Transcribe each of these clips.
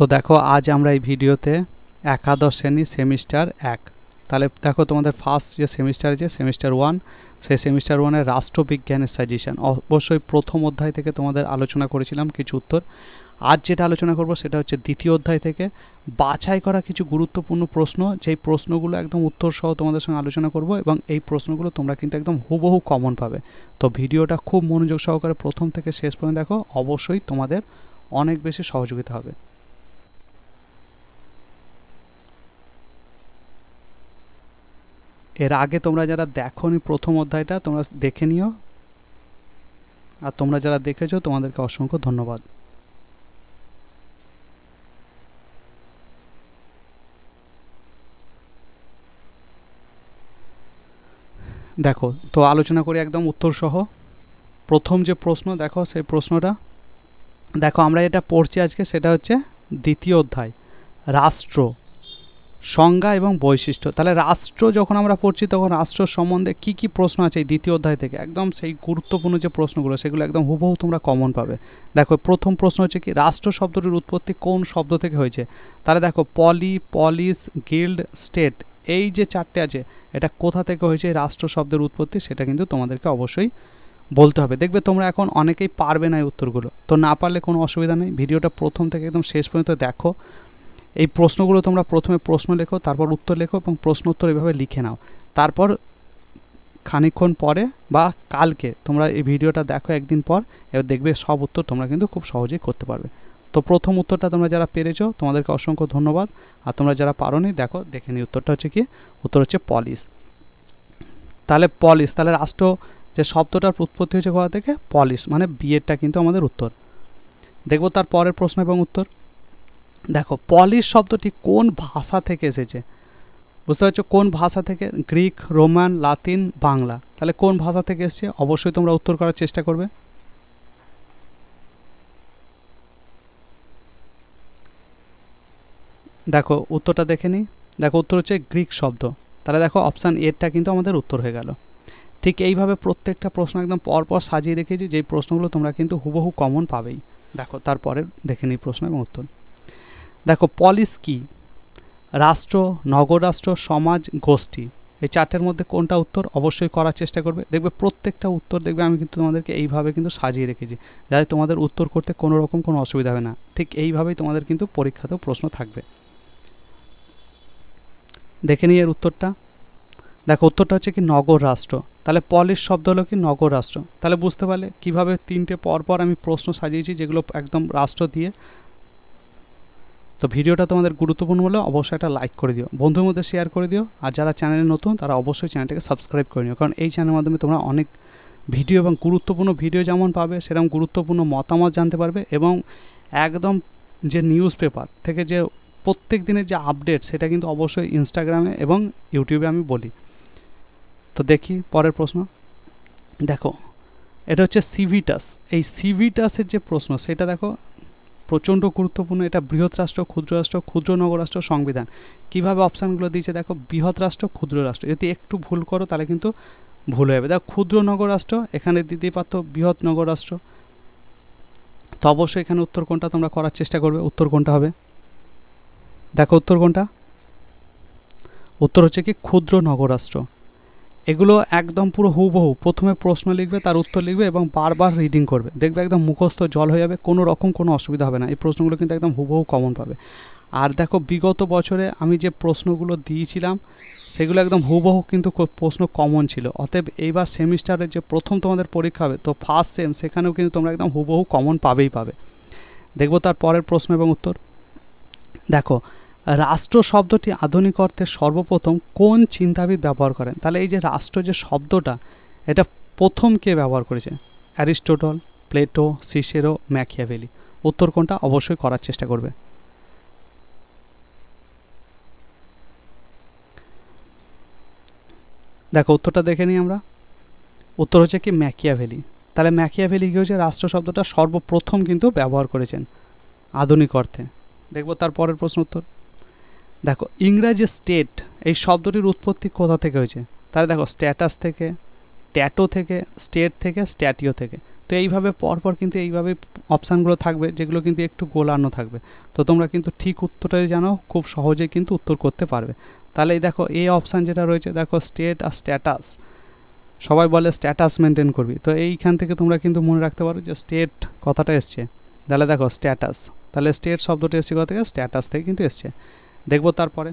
তো দেখো আজ আমরা এই ভিডিওতে একাদশ শ্রেণী সেমিস্টার 1 তাহলে দেখো তোমাদের ফার্স্ট যে সেমিস্টার আছে সেমিস্টার 1 সেই সেমিস্টার 1 এর রাষ্ট্রবিজ্ঞানের সাজেশন অবশ্যই প্রথম অধ্যায় থেকে তোমাদের আলোচনা করেছিলাম কিছু উত্তর। আজ যেটা আলোচনা করব সেটা হচ্ছে দ্বিতীয় অধ্যায় থেকে বাছাই করা কিছু গুরুত্বপূর্ণ প্রশ্ন, যেই প্রশ্নগুলো একদম উত্তর সহ তোমাদের সঙ্গে আলোচনা করব এবং এই প্রশ্নগুলো তোমরা কিন্তু একদম হুবহু কমন পাবে। তো ভিডিওটা খুব মনোযোগ সহকারে প্রথম থেকে শেষ পর্যন্ত দেখো, অবশ্যই তোমাদের অনেক বেশি সহযোগিতা হবে। এর আগে তোমরা যারা দেখোনি প্রথম অধ্যায়টা তোমরা দেখে নিও, আর তোমরা যারা দেখেছো তোমাদেরকে অসংখ্য ধন্যবাদ। দেখো তো আলোচনা করি একদম উত্তর সহ। প্রথম যে প্রশ্ন দেখো, সেই প্রশ্নটা দেখো আমরা এটা পড়ছি আজকে, সেটা হচ্ছে দ্বিতীয় অধ্যায় রাষ্ট্র সংজ্ঞা এবং বৈশিষ্ট্য। তাহলে রাষ্ট্র যখন আমরা পড়ছি তখন রাষ্ট্র সম্বন্ধে কি কি প্রশ্ন আছে এই দ্বিতীয় অধ্যায় থেকে, একদম সেই গুরুত্বপূর্ণ যে প্রশ্নগুলো সেগুলো একদম হুবহু তোমরা কমন পাবে। দেখো প্রথম প্রশ্ন হচ্ছে কি, রাষ্ট্র শব্দটির উৎপত্তি কোন শব্দ থেকে হয়েছে? তাহলে দেখো পলি, পলিস, গিল্ড, স্টেট, এই যে চারটে আছে এটা কোথা থেকে হয়েছে রাষ্ট্র শব্দের উৎপত্তি, সেটা কিন্তু তোমাদেরকে অবশ্যই বলতে হবে। দেখবে তোমরা এখন অনেকেই পারবে না এই উত্তরগুলো, তো না পারলে কোনো অসুবিধা নেই, ভিডিওটা প্রথম থেকে একদম শেষ পর্যন্ত দেখো। এই প্রশ্নগুলো তোমরা প্রথমে প্রশ্ন লেখো, তারপর উত্তর লেখো এবং প্রশ্ন উত্তর এভাবে লিখে নাও। তারপর খানিকক্ষণ পরে বা কালকে তোমরা এই ভিডিওটা দেখো একদিন পর, এবার দেখবে সব উত্তর তোমরা কিন্তু খুব সহজেই করতে পারবে। তো প্রথম উত্তরটা তোমরা যারা পেরেছো তোমাদেরকে অসংখ্য ধন্যবাদ, আর তোমরা যারা পারোনি দেখো দেখে নি উত্তরটা হচ্ছে কি, উত্তর হচ্ছে পলিস। তাহলে পলিস, তাহলে রাষ্ট্র যে শব্দটার উৎপত্তি হয়েছে কোথা থেকে, পলিস মানে বিয়েরটা কিন্তু আমাদের উত্তর। দেখবো তার পরের প্রশ্ন এবং উত্তর। দেখো পলিশ শব্দটি কোন ভাষা থেকে এসেছে? বুঝতে পারছো কোন ভাষা থেকে? Greek, Roman, Latin, Bangla. তাহলে কোন ভাষা থেকে এসেছে অবশ্যই তোমরা উত্তর করার চেষ্টা করবে। দেখো উত্তরটা দেখে নিই। দেখো উত্তর হচ্ছে গ্রিক শব্দ। তাহলে দেখো অপশান এরটা কিন্তু আমাদের উত্তর হয়ে গেল। ঠিক এইভাবে প্রত্যেকটা প্রশ্ন একদম পরপর সাজিয়ে রেখেছি, যেই প্রশ্নগুলো তোমরা কিন্তু হুবহু কমন পাবেই। দেখো তারপরে দেখে নিই প্রশ্ন এবং উত্তর। দেখো পলিস কি? রাষ্ট্র, নগররাষ্ট্র, সমাজ, গোষ্ঠী, এই চারটের মধ্যে কোনটা উত্তর অবশ্যই করার চেষ্টা করবে। দেখবে প্রত্যেকটা উত্তর দেখবে আমি কিন্তু তোমাদেরকে এইভাবে কিন্তু সাজিয়ে রেখেছি, যাতে তোমাদের উত্তর করতে কোনো রকম কোনো অসুবিধা হবে না। ঠিক এইভাবেই তোমাদের কিন্তু পরীক্ষাতেও প্রশ্ন থাকবে। দেখে নিই এর উত্তরটা। দেখো উত্তরটা হচ্ছে কি নগর রাষ্ট্র। তাহলে পলিশ শব্দ হলো কি নগর রাষ্ট্র। তাহলে বুঝতে পারলে কীভাবে তিনটে পরপর আমি প্রশ্ন সাজিয়েছি যেগুলো একদম রাষ্ট্র দিয়ে। তো ভিডিওটা তোমাদের গুরুত্বপূর্ণ হলে অবশ্যই একটা লাইক করে দিও, বন্ধুর মধ্যে শেয়ার করে দিও, আর যারা চ্যানেলে নতুন তারা অবশ্যই চ্যানেলটাকে সাবস্ক্রাইব করে নিও, কারণ এই চ্যানেলের মাধ্যমে তোমরা অনেক ভিডিও এবং গুরুত্বপূর্ণ ভিডিও যেমন পাবে সেরকম গুরুত্বপূর্ণ মতামত জানতে পারবে, এবং একদম যে নিউজ পেপার থেকে যে প্রত্যেক দিনের যে আপডেট সেটা কিন্তু অবশ্যই ইনস্টাগ্রামে এবং ইউটিউবে আমি বলি। তো দেখি পরের প্রশ্ন। দেখো এটা হচ্ছে সিভিটাস। এই সিভিটাসের যে প্রশ্ন সেটা দেখো প্রচণ্ড গুরুত্বপূর্ণ। এটা বৃহৎ রাষ্ট্র, ক্ষুদ্র রাষ্ট্র, ক্ষুদ্র নগর রাষ্ট্র, সংবিধান। কীভাবে অপশানগুলো দিয়েছে দেখো, বৃহৎ রাষ্ট্র, ক্ষুদ্র রাষ্ট্র। যদি একটু ভুল করো তাহলে কিন্তু ভুল হয়ে যাবে। দেখো ক্ষুদ্র নগর রাষ্ট্র, এখানে দিতেই পারতো বৃহৎ নগর রাষ্ট্র। তো অবশ্যই এখানে উত্তর কোনটা তোমরা করার চেষ্টা করবে, উত্তর কোনটা হবে। দেখো উত্তর কোনটা, উত্তর হচ্ছে কি ক্ষুদ্র নগর রাষ্ট্র। এগুলো একদম পুরো হুবহু প্রথমে প্রশ্ন লিখবে, তার উত্তর লিখবে এবং বারবার রিডিং করবে, দেখবে একদম মুখস্থ জল হয়ে যাবে, কোনো রকম কোনো অসুবিধা হবে না। এই প্রশ্নগুলো কিন্তু একদম হুবহু কমন পাবে। আর দেখো বিগত বছরে আমি যে প্রশ্নগুলো দিয়েছিলাম সেগুলো একদম হুবহু কিন্তু প্রশ্ন কমন ছিল। অতএব এইবার সেমিস্টারের যে প্রথম তোমাদের পরীক্ষা হবে, তো ফার্স্ট সেম, সেখানেও কিন্তু তোমরা একদম হুবহু কমন পাবেই পাবে। দেখবো তার পরের প্রশ্ন এবং উত্তর। দেখো রাষ্ট্র শব্দটি আধুনিক অর্থে সর্বপ্রথম কোন চিন্তাবিদ ব্যবহার করেন? তাহলে এই যে রাষ্ট্র যে শব্দটা এটা প্রথম কে ব্যবহার করেছে? Aristotle, Plato, Cicero, Machiavelli. উত্তর কোনটা অবশ্যই করার চেষ্টা করবে। দেখো উত্তরটা দেখে নিই আমরা। উত্তর হচ্ছে কি ম্যাকিয়াভেলি। তাহলে ম্যাকিয়াভেলি কি হচ্ছে, রাষ্ট্র শব্দটা সর্বপ্রথম কিন্তু ব্যবহার করেছেন আধুনিক অর্থে। দেখবো তার পরের প্রশ্ন উত্তর। দেখো ইংরাজি স্টেট এই শব্দটির উৎপত্তি কোথা থেকে হয়েছে? তাহলে দেখো স্ট্যাটাস থেকে, ট্যাটো থেকে, স্টেট থেকে, স্ট্যাটিও থেকে। তো এইভাবে পরপর কিন্তু এইভাবে অপশানগুলো থাকবে, যেগুলো কিন্তু একটু গোলানো থাকবে। তো তোমরা কিন্তু ঠিক উত্তরটাই জানো, খুব সহজেই কিন্তু উত্তর করতে পারবে। তাহলে এই দেখো এই অপশান যেটা রয়েছে, দেখো স্টেট আর স্ট্যাটাস, সবাই বলে স্ট্যাটাস মেনটেন করবি, তো এইখান থেকে তোমরা কিন্তু মনে রাখতে পারো যে স্টেট কথাটা এসছে, তাহলে দেখো স্ট্যাটাস, তাহলে স্টেট শব্দটা এসছে কোথা থেকে, স্ট্যাটাস থেকে কিন্তু এসছে। দেখবো তারপরে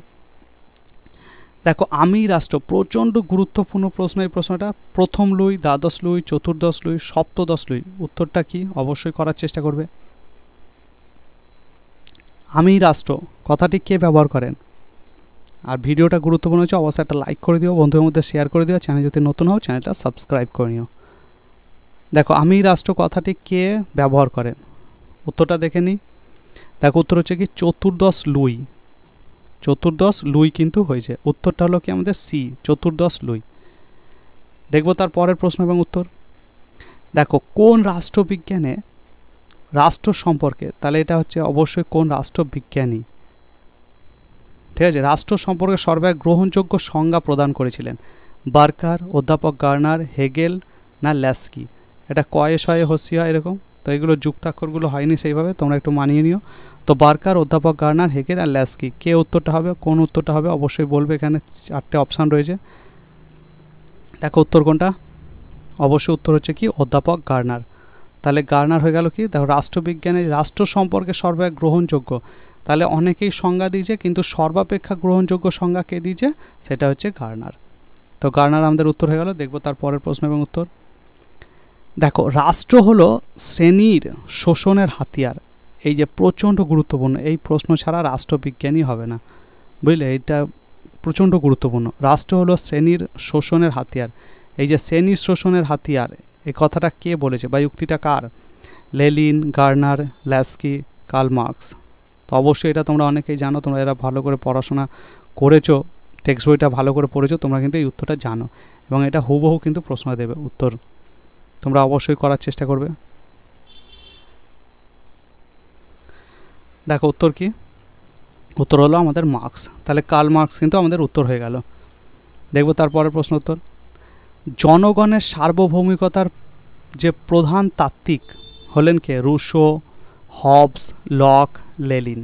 দেখো আমি রাষ্ট্র, প্রচণ্ড গুরুত্বপূর্ণ প্রশ্ন এই প্রশ্নটা। প্রথম লুই, দ্বাদশ লুই, চতুর্দশ লুই, সপ্তদশ লুই, উত্তরটা কি অবশ্যই করার চেষ্টা করবে। আমি রাষ্ট্র কথাটি কে ব্যবহার করেন? আর ভিডিওটা গুরুত্বপূর্ণ হচ্ছে, অবশ্যই একটা লাইক করে দিও, বন্ধুদের মধ্যে শেয়ার করে দিও, চ্যানেল যদি নতুন হও চ্যানেলটা সাবস্ক্রাইব করে নিও। দেখো আমি রাষ্ট্র কথাটি কে ব্যবহার করেন, উত্তরটা দেখে নিই। দেখো উত্তর হচ্ছে কি চতুর্দশ লুই, চতুর্দশ লুই কিন্তু হয়েছে, উত্তরটা হলো কি আমাদের সি, চতুর্দশ লুই। দেখবো তার পরের প্রশ্ন এবং উত্তর। দেখো কোন রাষ্ট্রবিজ্ঞানে রাষ্ট্র সম্পর্কে, তাহলে এটা হচ্ছে অবশ্যই কোন রাষ্ট্রবিজ্ঞানী, ঠিক আছে, রাষ্ট্র সম্পর্কে সর্বাধিক গ্রহণযোগ্য সংজ্ঞা প্রদান করেছিলেন? বার্কার, অধ্যাপক গার্নার, হেগেল না ল্যাস্কি? এটা কয়ে শয়ে হসি হয় এরকম, তো এগুলো যুক্তাক্ষরগুলো হয়নি সেইভাবে, তোমরা একটু মানিয়ে নিও। তো বার্কার, অধ্যাপক গার্নার, হেগেল আর ল্যাস্কি, কে উত্তরটা হবে, কোন উত্তরটা হবে অবশ্যই বলবে। এখানে 4টে অপশান রয়েছে, দেখো উত্তর কোনটা। অবশ্যই উত্তর হচ্ছে কি অধ্যাপক গার্নার। তাহলে গার্নার হয়ে গেল কি, দেখো রাষ্ট্রবিজ্ঞানের রাষ্ট্র সম্পর্কে সর্বাধিক গ্রহণযোগ্য, তাহলে অনেকেই সংজ্ঞা দিয়েছে, কিন্তু সর্বাপেক্ষা গ্রহণযোগ্য সংজ্ঞা কে দিয়েছে, সেটা হচ্ছে গার্নার। তো গার্নার আমাদের উত্তর হয়ে গেল। দেখবো তার পরের প্রশ্ন এবং উত্তর। দেখো রাষ্ট্র হলো শ্রেণীর শোষণের হাতিয়ার, এই যে প্রচণ্ড গুরুত্বপূর্ণ, এই প্রশ্ন ছাড়া রাষ্ট্রবিজ্ঞানী হবে না, বুঝলে, এটা প্রচণ্ড গুরুত্বপূর্ণ। রাষ্ট্র হলো শ্রেণীর শোষণের হাতিয়ার, এই যে শ্রেণীর শোষণের হাতিয়ার, এই কথাটা কে বলেছে বা যুক্তিটা কার? Lenin, Garner, Laski, Karl Marx. তো অবশ্যই এটা তোমরা অনেকেই জানো, তোমরা এরা ভালো করে পড়াশোনা করেছো, টেক্সট বইটা ভালো করে পড়েছো, তোমরা কিন্তু এই উত্তরটা জানো, এবং এটা হুবহু কিন্তু প্রশ্ন দেবে উত্তর, তোমরা অবশ্যই করার চেষ্টা করবে। দেখো উত্তর কি, উত্তর হলো আমাদের মার্কস, তাহলে কার্ল মার্কস কিন্তু আমাদের উত্তর হয়ে গেল। দেখবো তারপরের প্রশ্ন উত্তর। জনগণের সার্বভৌমিকতার যে প্রধান তাত্ত্বিক হলেন কে? Rousseau, Hobbes, Locke, Lenin.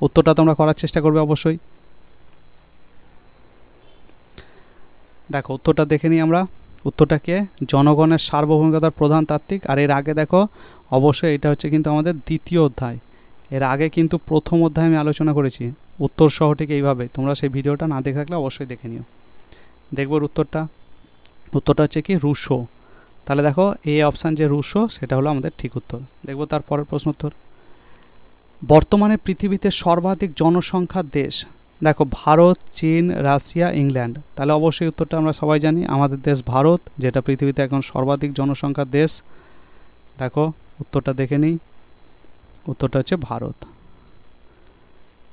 উত্তরটা তোমরা করার চেষ্টা করবে অবশ্যই। দেখো উত্তরটা দেখে নিই আমরা, উত্তরটা কে? জনগণের সার্বভৌমিকতার প্রধান তাত্ত্বিক। আর এর আগে দেখো অবশ্যই এটা হচ্ছে কিন্তু আমাদের দ্বিতীয় অধ্যায়, এর আগে কিন্তু প্রথম অধ্যায় আমি আলোচনা করেছি উত্তর সহ ঠিক এইভাবে, তোমরা সেই ভিডিওটা না দেখে থাকলে অবশ্যই দেখে নিও। দেখবো উত্তরটা, উত্তরটা হচ্ছে কি রুশো। তাহলে দেখো এই অপশান যে রুশো, সেটা হলো আমাদের ঠিক উত্তর। দেখবো তার পরের প্রশ্ন উত্তর। বর্তমানে পৃথিবীতে সর্বাধিক জনসংখ্যার দেশ, দেখো ভারত, চীন, রাশিয়া, ইংল্যান্ড। তাহলে অবশ্যই উত্তরটা আমরা সবাই জানি, আমাদের দেশ ভারত, যেটা পৃথিবীতে এখন সর্বাধিক জনসংখ্যার দেশ। দেখো উত্তরটা দেখে নিই, উত্তরটা হচ্ছে ভারত।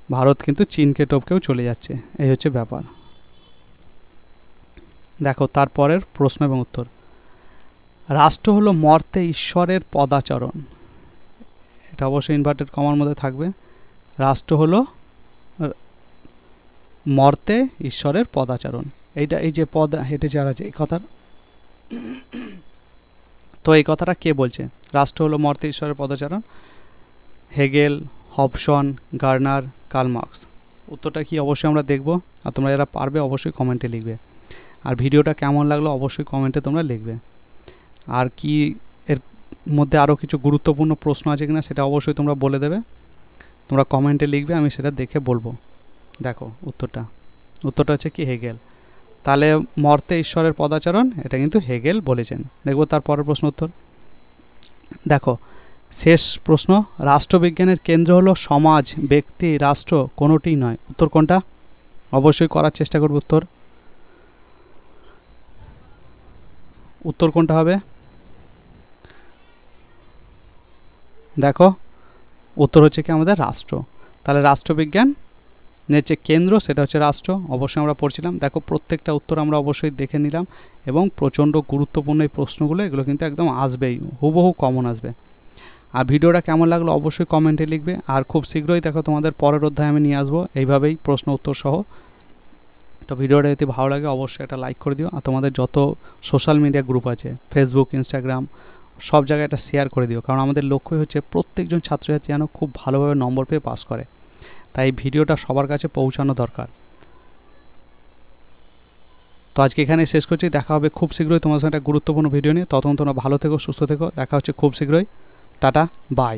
ভারত কিন্তু চীনকে টপকেও চলে যাচ্ছে, এই হচ্ছে ব্যাপার। দেখো তারপরের প্রশ্ন এবং উত্তর। রাষ্ট্র হলো মর্তে ঈশ্বরের পদাচরণ, এটা অবশ্যই ইনভার্টেড কমার মধ্যে থাকবে। রাষ্ট্র হলো মর্তে ঈশ্বরের পদাচরণ, এইটা এই যে পদ হেঁটে যারা আছে এই কথার, তো এই কথাটা কে বলছে? রাষ্ট্র হলো মর্তে ঈশ্বরের পদাচরণ, Hegel, Hobson, Garner, Karl Marx. উত্তরটা কি অবশ্যই আমরা দেখব, আর তোমরা যারা পারবে অবশ্যই কমেন্টে লিখবে। আর ভিডিওটা কেমন লাগলো অবশ্যই কমেন্টে তোমরা লিখবে। আর কি এর মধ্যে আরও কিছু গুরুত্বপূর্ণ প্রশ্ন আছে কিনা সেটা অবশ্যই তোমরা বলে দেবে, তোমরা কমেন্টে লিখবে, আমি সেটা দেখে বলবো। দেখো উত্তরটা, উত্তরটা হচ্ছে কি হেগেল। তাহলে মর্তে ঈশ্বরের পদাচরণ, এটা কিন্তু হেগেল বলেছেন। দেখবো তার পরের প্রশ্ন উত্তর। দেখো শেষ প্রশ্ন, রাষ্ট্রবিজ্ঞানের কেন্দ্র হলো সমাজ, ব্যক্তি, রাষ্ট্র, কোনোটিই নয়। উত্তর কোনটা অবশ্যই করার চেষ্টা করবে। উত্তর, উত্তর কোনটা হবে? দেখো উত্তর হচ্ছে কি আমাদের রাষ্ট্র। তাহলে রাষ্ট্রবিজ্ঞান যে কেন্দ্র সেটা হচ্ছে রাষ্ট্র, অবশ্যই আমরা পড়ছিলাম। দেখো প্রত্যেকটা উত্তর আমরা অবশ্যই দেখে নিলাম, এবং প্রচণ্ড গুরুত্বপূর্ণ এই প্রশ্নগুলো, এগুলো কিন্তু একদম আসবেই, হুবহু কমন আসবে। আর ভিডিওটা কেমন লাগলো অবশ্যই কমেন্টে লিখবে। আর খুব শীঘ্রই দেখো তোমাদের পরের অধ্যায়ে আমি নিয়ে আসবো এইভাবেই প্রশ্ন উত্তর সহ। তো ভিডিওটা যদি ভালো লাগে অবশ্যই একটা লাইক করে দিও। আর তোমাদের যত সোশ্যাল মিডিয়া গ্রুপ আছে, ফেসবুক, ইনস্টাগ্রাম, সব জায়গায় এটা শেয়ার করে দিও, কারণ আমাদের লক্ষ্যই হচ্ছে প্রত্যেকজন ছাত্রছাত্রী যেন খুব ভালোভাবে নম্বর পেয়ে পাস করে। তাই ভিডিওটা সবার কাছে পৌঁছানো দরকার। তো আজকে এখানে শেষ করছি, দেখা হবে খুব শীঘ্রই তোমার সঙ্গে একটা গুরুত্বপূর্ণ ভিডিও নিয়ে। ততক্ষণ তোমরা ভালো থেকো, সুস্থ থেকো, দেখা হচ্ছে খুব শীঘ্রই। Tata, by.